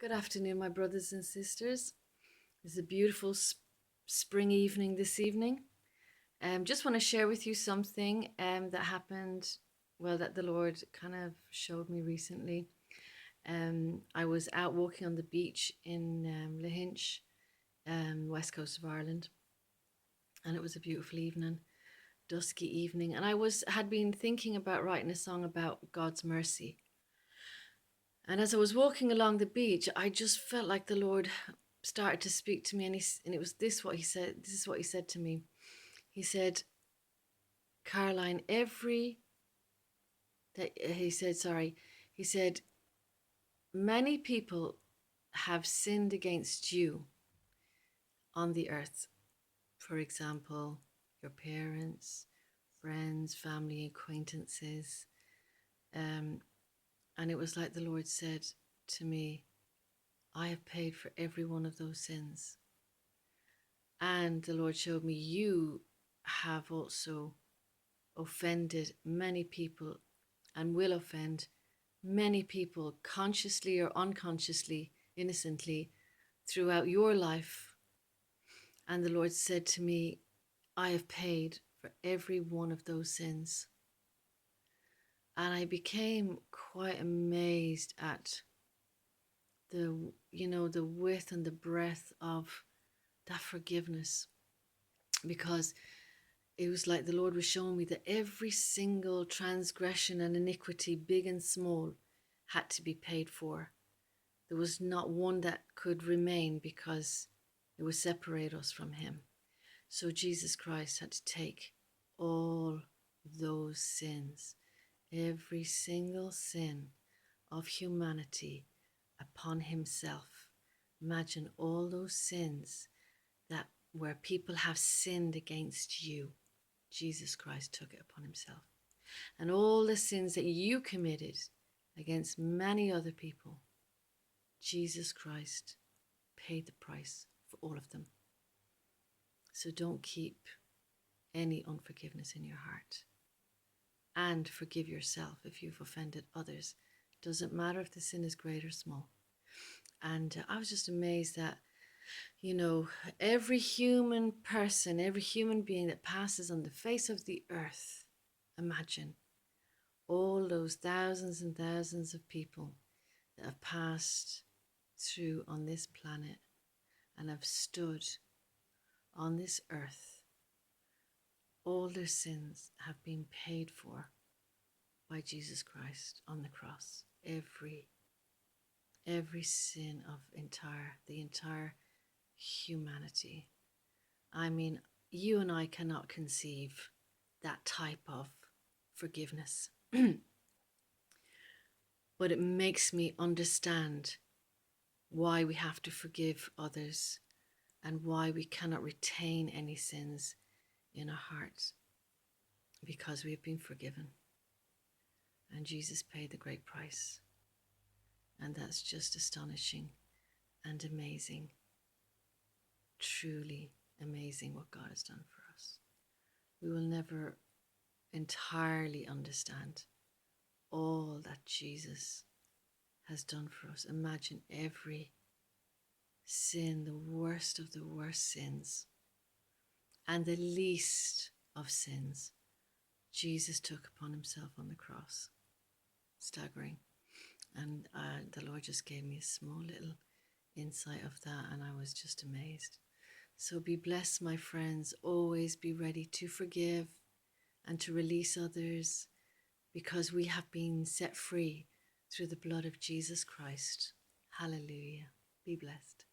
Good afternoon, my brothers and sisters. It's a beautiful spring evening this evening. Just want to share with you something that happened, that the Lord kind of showed me recently. I was out walking on the beach in Lahinch, west coast of Ireland, and it was a beautiful evening, dusky evening. And had been thinking about writing a song about God's mercy. And as I was walking along the beach, I just felt like the Lord started to speak to me, and it was what he said. This is what he said to me. He said, "Caroline, he said, many people have sinned against you on the earth. For example, your parents, friends, family, acquaintances." And it was like the Lord said to me, "I have paid for every one of those sins." And the Lord showed me, you have also offended many people and will offend many people consciously or unconsciously, innocently, throughout your life. And the Lord said to me, "I have paid for every one of those sins." And I became quite amazed at the width and the breadth of that forgiveness, because it was like the Lord was showing me that every single transgression and iniquity, big and small, had to be paid for. There was not one that could remain, because it would separate us from Him. So Jesus Christ had to take all those sins, every single sin of humanity, upon Himself. Imagine all those sins that where people have sinned against you. Jesus Christ took it upon Himself. And all the sins that you committed against many other people, Jesus Christ paid the price for all of them. So don't keep any unforgiveness in your heart. And forgive yourself if you've offended others. Doesn't matter if the sin is great or small. And I was just amazed that, every human person, every human being that passes on the face of the earth, imagine all those thousands and thousands of people that have passed through on this planet and have stood on this earth. All their sins have been paid for by Jesus Christ on the cross. Every sin of the entire humanity. I mean, you and I cannot conceive that type of forgiveness. But it makes me understand why we have to forgive others and why we cannot retain any sins in our hearts, because we have been forgiven. And Jesus paid the great price. And that's just astonishing and amazing. Truly amazing what God has done for us. We will never entirely understand all that Jesus has done for us. Imagine every sin, the worst of the worst sins, and the least of sins, Jesus took upon Himself on the cross. Staggering. And the Lord just gave me a small little insight of that, and I was just amazed. So be blessed, my friends. Always be ready to forgive and to release others, because we have been set free through the blood of Jesus Christ. Hallelujah. Be blessed.